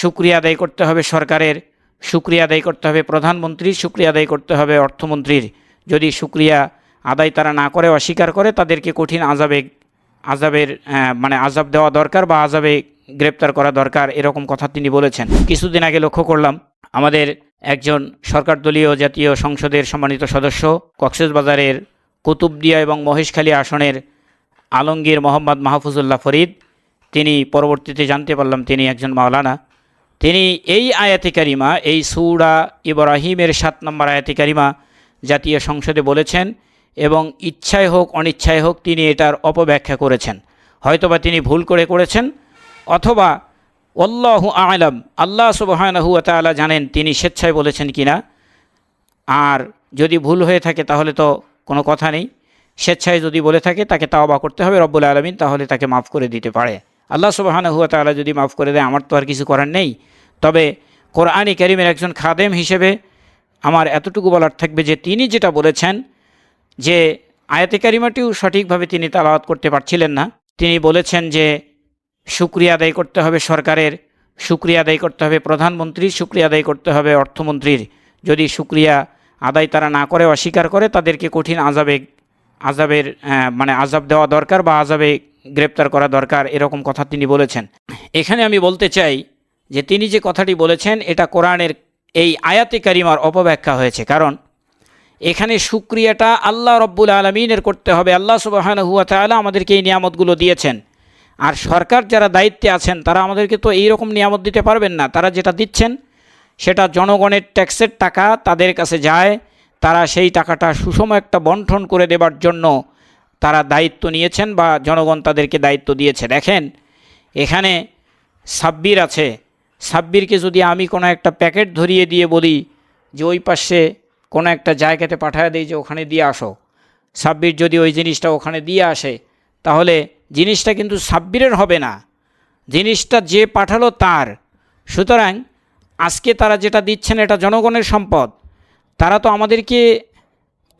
শুকরিয়া আদায় করতে হবে সরকারের, শুকরিয়া আদায় করতে হবে প্রধানমন্ত্রীর, শুকরিয়া আদায় করতে হবে অর্থমন্ত্রীর। যদি শুকরিয়া আদায় তারা না করে, অস্বীকার করে, তাদেরকে কঠিন আযাব দেওয়া দরকার বা আযাবে গ্রেপ্তার করা দরকার, এরকম কথা তিনি বলেছেন। কিছুদিন আগে লক্ষ্য করলাম আমাদের একজন সরকার দলীয় জাতীয় সংসদের সম্মানিত সদস্য, কক্সবাজারের কুতুবদিয়া এবং মহেশখালী আসনের আলমগীর মোহাম্মদ মাহফুজুল্লাহ ফরিদ, তিনি পরবর্তীতে জানতে পারলাম তিনি একজন মাওলানা। তিনি এই আয়াতে কারিমা, এই সূরা ইব্রাহিমের 7 নম্বর আয়াতে কারিমা জাতীয় সংসদে বলেছেন এবং ইচ্ছায় হোক অনিচ্ছায় হোক তিনি এটার অপব্যাখ্যা করেছেন। হয়তোবা তিনি ভুল করেছেন, অথবা আল্লাহু আ'লাম, আল্লাহ সুবহানাহু ওয়া তাআলা জানেন তিনি স্বেচ্ছায় বলেছেন কিনা। আর যদি ভুল হয়ে থাকে তাহলে তো কোনো কথা নেই, স্বেচ্ছায় যদি বলে থাকে তাকে তাওবা করতে হবে, রব্বুল আলামিন তাহলে তাকে মাফ করে দিতে পারে। আল্লাহ সুবহানাহু ওয়া তাআলা যদি মাফ করে দেয় আমার তো আর কিছু করার নেই। তবে কোরআনে কারীমের একজন খাদেম হিসেবে আমার এতটুকু বলার থাকবে যে তিনি যেটা বলেছেন যে আয়াতে কারিমাটিও সঠিকভাবে তিনি তেলাওয়াত করতে পারছিলেন না। তিনি বলেছেন যে শুকরিয়া আদায় করতে হবে সরকারের, শুকরিয়া আদায় করতে হবে প্রধানমন্ত্রীর, শুকরিয়া আদায় করতে হবে অর্থমন্ত্রীর। যদি শুকরিয়া আদায় তারা না করে, অস্বীকার করে, তাদেরকে কঠিন আযাব দেওয়া দরকার বা আযাবে গ্রেপ্তার করা দরকার, এরকম কথা তিনি বলেছেন। এখানে আমি বলতে চাই যে তিনি যে কথাটি বলেছেন এটা কোরআনের এই আয়াতে কারিমার অপব্যাখ্যা হয়েছে। কারণ এখানে শুকরিয়াটা আল্লাহ রব্বুল আলামিনের করতে হবে। আল্লাহ সুবহানাহু ওয়া তাআলা আমাদেরকে এই নিয়ামতগুলো দিয়েছেন, আর সরকার যারা দায়িত্বে আছেন তারা আমাদেরকে তো এই রকম নিয়ামত দিতে পারবেন না। তারা যেটা দিচ্ছেন সেটা জনগণের ট্যাক্সের টাকা, তাদের কাছে যায়, তারা সেই টাকাটা সুষম একটা বন্টন করে দেবার জন্য তারা দায়িত্ব নিয়েছেন বা জনগণ তাদেরকে দায়িত্ব দিয়েছে। দেখেন এখানে সাব্বির আছে, সাব্বিরকে যদি আমি কোনো একটা প্যাকেট ধরিয়ে দিয়ে বলি যে ওই পাশে কোনো একটা জায়গাতে পাঠিয়ে দেই যে ওখানে দিয়ে আসো, সাব্বির যদি ওই জিনিসটা ওখানে দিয়ে আসে, তাহলে জিনিসটা কিন্তু সাব্বিরের হবে না, জিনিসটা যে পাঠালো তার। সুতরাং আজকে তারা যেটা দিচ্ছেন এটা জনগণের সম্পদ, তারা তো আমাদেরকে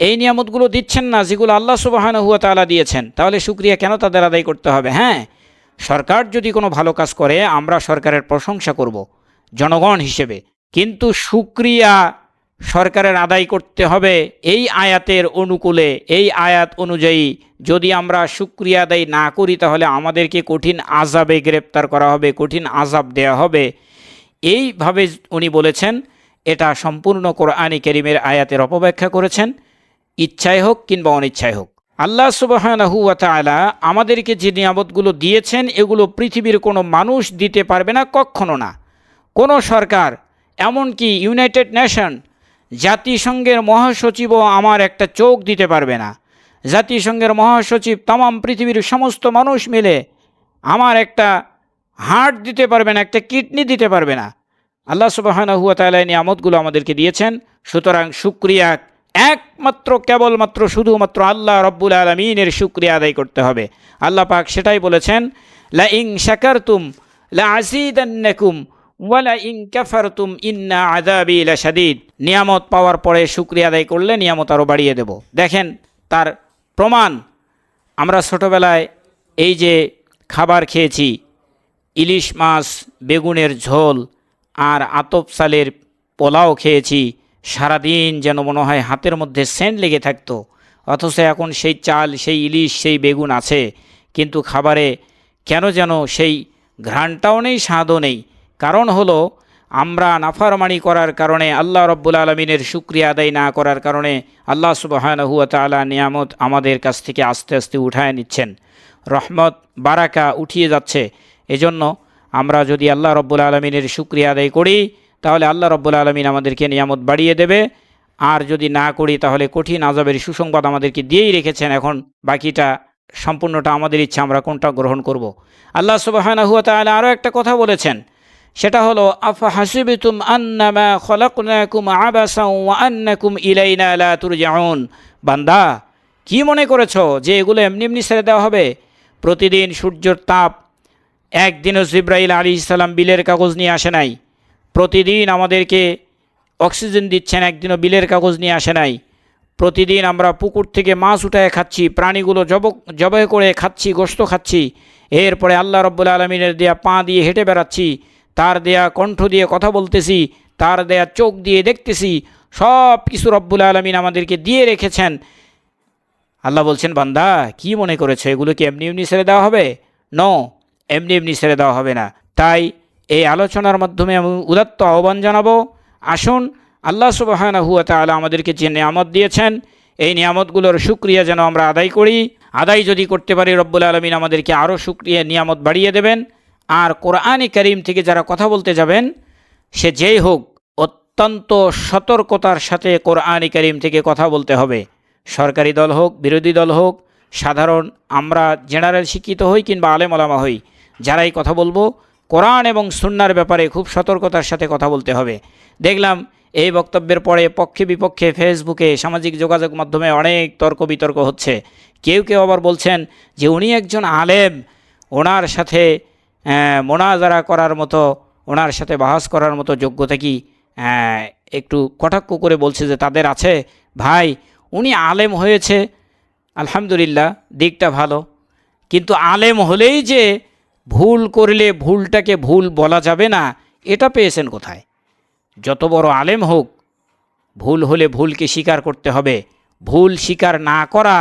এই নিয়ামতগুলো দিচ্ছেন না যেগুলো আল্লাহ সুবহানাহু ওয়া তাআলা দিয়েছেন। তাহলে শুকরিয়া কেন তাদের আদায় করতে হবে? হ্যাঁ, সরকার যদি কোনো ভালো কাজ করে আমরা সরকারের প্রশংসা করব জনগণ হিসেবে, কিন্তু শুকরিয়া সরকারের আদায় করতে হবে এই আয়াতের অনুকূলে। এই আয়াত অনুযায়ী যদি আমরা শুকরিয়া আদায় না করি তাহলে আমাদেরকে কঠিন আযাবে গ্রেপ্তার করা হবে, কঠিন আযাব দেওয়া হবে, এইভাবে উনি বলেছেন। এটা সম্পূর্ণ কোরআনে কারীমের আয়াতের অপব্যাখ্যা করেছেন, ইচ্ছায় হোক কিংবা অনিচ্ছায় হোক। আল্লাহ সুবহানাহু ওয়া তাআলা আমাদেরকে যে নিয়ামতগুলো দিয়েছেন এগুলো পৃথিবীর কোনো মানুষ দিতে পারবে না, কখনো না। কোনো সরকার, এমনকি ইউনাইটেড নেশন, জাতিসংঘের মহাসচিবও আমার একটা চোখ দিতে পারবে না। জাতিসংঘের মহাসচিব তামাম পৃথিবীর সমস্ত মানুষ মিলে আমার একটা হার্ট দিতে পারবে না, একটা কিডনি দিতে পারবে না। আল্লাহ সুবহানাহু ওয়া তাআলা নিয়ামতগুলো আমাদেরকে দিয়েছেন। সুতরাং শুকরিয়া একমাত্র কেবলমাত্র শুধুমাত্র আল্লাহ রব্বুল আলামিনের শুকরিয়া আদায় করতে হবে। আল্লাহ পাক সেটাই বলেছেন, লা ইন শাকারতুম লা আযীদান্নাকুম ওয়া লা ইন কাফারতুম ইন্না আযাবি লাশাদীদ। নিয়ামত পাওয়ার পরে শুকরিয়া আদায় করলে নিয়ামত আরও বাড়িয়ে দেব। দেখেন তার প্রমাণ, আমরা ছোটোবেলায় এই যে খাবার খেয়েছি, ইলিশ মাছ, বেগুনের ঝোল আর আতপ চালের পোলাও খেয়েছি, সারাদিন যেন মনে হয় হাতের মধ্যে সেন্ট লেগে থাকতো। অথচ এখন সেই চাল, সেই ইলিশ, সেই বেগুন আছে, কিন্তু খাবারে কেন যেন সেই ঘ্রাণটাও নেই, স্বাদও নেই। কারণ হলো আমরা নাফরমানি করার কারণে, আল্লাহ রব্বুল আলমিনের শুকরিয়া আদায় না করার কারণে আল্লাহ সুবহানাহু ওয়া তাআলা নিয়ামত আমাদের কাছ থেকে আস্তে আস্তে উঠায় নিচ্ছেন, রহমত বারাকা উঠিয়ে যাচ্ছে। এজন্য আমরা যদি আল্লাহ রব্বুল আলমিনের শুকরিয়া আদায় করি তাহলে আল্লাহ রব্বুল আলমিন আমাদেরকে নিয়ামত বাড়িয়ে দেবে, আর যদি না করি তাহলে কঠিন আযাবের সুসংবাদ আমাদেরকে দিয়েই রেখেছেন। এখন বাকিটা সম্পূর্ণটা আমাদের ইচ্ছা, আমরা কোনটা গ্রহণ করব। আল্লাহ সুবহানাহু ওয়া তাআলা আরও একটা কথা বলেছেন, সেটা হলো আফা হাসিবতুম আন্নামা খলাকনাকুম আবাসান ওয়া আন্নাকুম ইলাইনা লা তুরজাউন। বান্দা, কি মনে করেছো যে এগুলো এমনি এমনি ছেড়ে দেওয়া হবে? প্রতিদিন সূর্যের তাপ, একদিনও জিবরাইল আলাইহিস সালাম বিলের কাগজ নিয়ে আসে নাই। প্রতিদিন আমাদেরকে অক্সিজেন দিচ্ছেন, একদিনও বিলের কাগজ নিয়ে আসে নাই। প্রতিদিন আমরা পুকুর থেকে মাছ উঠায় খাচ্ছি, প্রাণীগুলো জবাই করে খাচ্ছি, গোশত খাচ্ছি। এরপরে আল্লাহ রব্বুল আলমিনের দেয়া পা দিয়ে হেঁটে বেড়াচ্ছি, তার দেয়া কণ্ঠ দিয়ে কথা বলতেছি, তার দেয়া চোখ দিয়ে দেখতেছি, সব কিছু রব্বুল আলামিন আমাদেরকে দিয়ে রেখেছেন। আল্লাহ বলছেন, বান্দা কি মনে করেছো এগুলো কি এমনি এমনি ছেড়ে দেওয়া হবে? নো, এমনি এমনি ছেড়ে দেওয়া হবে না। তাই এই আলোচনার মাধ্যমে আমি উদাত্ত আহ্বান জানাবো, আসুন আল্লাহ সুবহানাহু ওয়া তাআলা আমাদেরকে যে নিয়ামত দিয়েছেন এই নিয়ামতগুলোর শুকরিয়া যেন আমরা আদায় করি। আদায় যদি করতে পারি রব্বুল আলামিন আমাদেরকে আরও শুকরিয়া নিয়ামত বাড়িয়ে দেবেন। আর কোরআনে কারীম থেকে যারা কথা বলতে যাবেন সে যেই হোক, অত্যন্ত সতর্কতার সাথে কোরআনে কারীম থেকে কথা বলতে হবে। সরকারি দল হোক, বিরোধী দল হোক, সাধারণ আমরা জেনারেল শিক্ষিত হই কিংবা আলেম ওলামা হই, যারাই কথা বলবো কোরআন এবং সুন্নাহর ব্যাপারে খুব সতর্কতার সাথে কথা বলতে হবে। দেখলাম এই বক্তব্যের পরে পক্ষে বিপক্ষে ফেসবুকে, সামাজিক যোগাযোগ মাধ্যমে অনেক তর্ক বিতর্ক হচ্ছে। কেউ কেউ আবার বলছেন যে উনি একজন আলেম, ওনার সাথে মোনাজারা করার মতো, ওনার সাথে বাহাস করার মতো যোগ্যতা কি একটু কটাক্ষ করে বলছে যে তাদের আছে। ভাই, উনি আলেম হয়েছে আলহামদুলিল্লাহ, দিকটা ভালো, কিন্তু আলেম হলেই যে ভুল করলে ভুলটাকে ভুল বলা যাবে না, এটা পেয়েছেন কোথায়? যত বড় আলেম হোক, ভুল হলে ভুলকে স্বীকার করতে হবে। ভুল স্বীকার না করা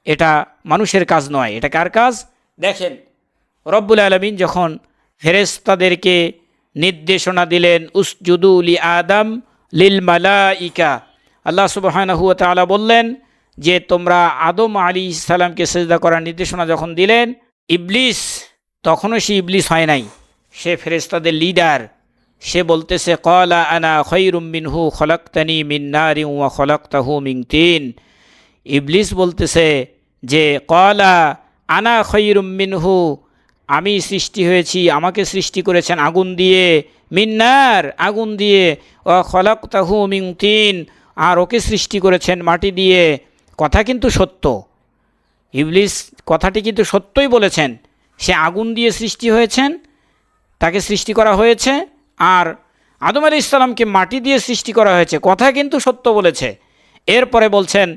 এটা মানুষের কাজ নয়। এটা কার কাজ? দেখেন, রব্বুল আলামিন যখন ফেরেশতাদেরকে নির্দেশনা দিলেন উসজুদু লি আদম লিল মালাইকা, আল্লাহ সুবহানাহু ওয়া তাআলা বললেন যে তোমরা আদম আলাইহিস সালামকে সিজদা করার নির্দেশনা যখন দিলেন, ইবলিস, তখনও সে ইবলিস হয় নাই, সে ফেরেশতাদের লিডার। সে বলতেছে ক্বালা আনা খায়রুম মিনহু খলাকতানি মিন নারিন ওয়া খলাকতাহু মিন তিন। ইবলিস বলতেছে যে ক্বালা আনা খায়রুম মিনহু, আমি সৃষ্টি হয়েছি, আমাকে সৃষ্টি করেছেন আগুন দিয়ে, মিন নার, আগুন দিয়ে, ওয়া খলাকতাহু মিন তিন, আর ওকে সৃষ্টি করেছেন মাটি দিয়ে। কথা কিন্তু সত্য, ইবলিস কথাটি কিন্তু সত্যই বলেছেন। সে আগুন দিয়ে সৃষ্টি হয়েছেন, তাকে সৃষ্টি করা হয়েছে, আর আদম আলাইহিস সালামকে মাটি দিয়ে সৃষ্টি করা হয়েছে, কথা কিন্তু সত্য বলেছে। এরপরে বলছেন,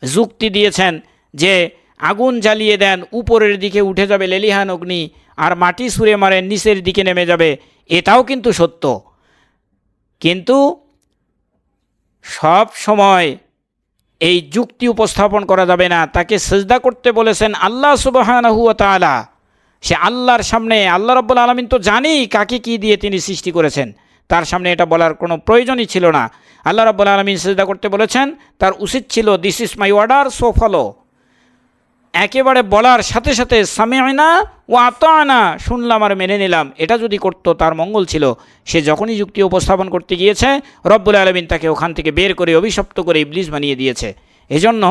যুক্তি দিয়েছেন যে আগুন জ্বালিয়ে দেন, উপরের দিকে উঠে যাবে লেলিহান অগ্নি, আর মাটি ছুঁড়ে মারেন, নিচের দিকে নেমে যাবে, এটাও কিন্তু সত্য। কিন্তু সব সময় এই যুক্তি উপস্থাপন করা যাবে না। তাকে সিজদা করতে বলেছেন আল্লাহ সুবহানাহু ওয়া তাআলা। সে আল্লাহর সামনে, আল্লাহ রাব্বুল আলামিন তো জানি কাকে কি দিয়ে তিনি সৃষ্টি করেছেন, তার সামনে এটা বলার কোনো প্রয়োজনই ছিল না। আল্লাহ রাব্বুল আলামিন সিজদা করতে বলেছেন, তার উচিত ছিল this is my order, so follow. একেবারে বলার সাথে সাথে সামি'না ওয়া আতা'না, শুনলাম আর মেনে নিলাম, এটা যদি করতো তার মঙ্গল ছিল। সে যখনই যুক্তি উপস্থাপন করতে গিয়েছে রব্বুল আলামিন তাকে ওখান থেকে বের করে অভিশপ্ত করে ইবলিস বানিয়ে দিয়েছে। এজন্য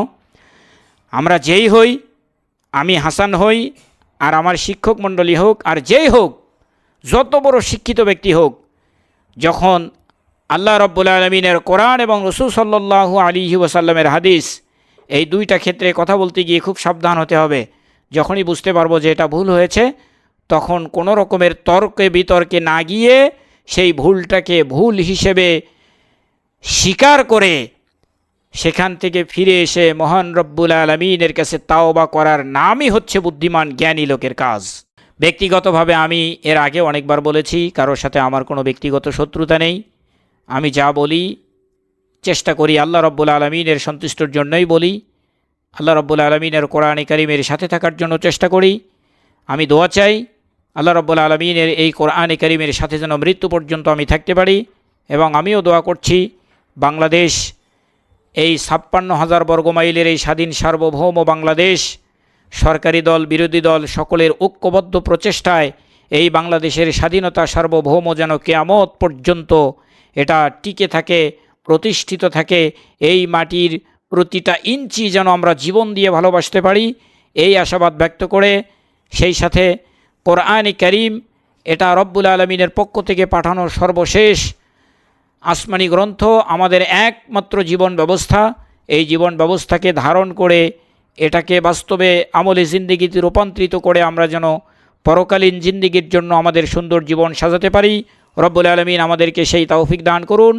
আমরা যেই হই, আমি হাসান হই, আর আমার শিক্ষক মণ্ডলী হোক, আর যেই হোক, যত বড় শিক্ষিত ব্যক্তি হোক, যখন আল্লাহ রব্বুল আলামিনের কোরআন এবং রাসূল সাল্লাল্লাহু আলাইহি ওয়াসাল্লামের হাদিস, এই দুইটা ক্ষেত্রে কথা বলতে গিয়ে খুব সাবধান হতে হবে। যখনই বুঝতে পারবো যে এটা ভুল হয়েছে, তখন কোনো রকমের তর্কে বিতর্কে না গিয়ে সেই ভুলটাকে ভুল হিসেবে স্বীকার করে সেখান থেকে ফিরে এসে মহান রব্বুল আলামিনের কাছে তাওবা করার নামই হচ্ছে বুদ্ধিমান জ্ঞানী লোকের কাজ। ব্যক্তিগতভাবে আমি এর আগে অনেকবার বলেছি, কারোর সাথে আমার কোনো ব্যক্তিগত শত্রুতা নেই। আমি যা বলি চেষ্টা করি আল্লাহ রব্বুল আলামিনের সন্তুষ্টির জন্যই বলি, আল্লাহ রব্বুল আলামিনের কোরআনে কারীমের সাথে থাকার জন্য চেষ্টা করি। আমি দোয়া চাই আল্লাহ রব্বুল আলামিনের এই কোরআনে কারীমের সাথে যেন মৃত্যু পর্যন্ত আমি থাকতে পারি। এবং আমিও দোয়া করছি বাংলাদেশ, এই 56,000 বর্গমাইলের এই স্বাধীন সার্বভৌম বাংলাদেশ, সরকারি দল বিরোধী দল সকলের ঐক্যবদ্ধ প্রচেষ্টায় এই বাংলাদেশের স্বাধীনতা সার্বভৌম যেন কিয়ামত পর্যন্ত এটা টিকে থাকে, প্রতিষ্ঠিত থাকে। এই মাটির প্রতিটা ইঞ্চি যেন আমরা জীবন দিয়ে ভালোবাসতে পারি, এই আশাবাদ ব্যক্ত করে, সেই সাথে কোরআনে কারীম এটা রব্বুল আলামিনের পক্ষ থেকে পাঠানো সর্বশেষ আসমানি গ্রন্থ, আমাদের একমাত্র জীবন ব্যবস্থা। এই জীবন ব্যবস্থাকে ধারণ করে এটাকে বাস্তবে আমলে জিন্দিগিতে রূপান্তরিত করে আমরা যেন পরকালীন জিন্দিগির জন্য আমাদের সুন্দর জীবন সাজাতে পারি। রব্বুল আলামিন আমাদেরকে সেই তৌফিক দান করুন।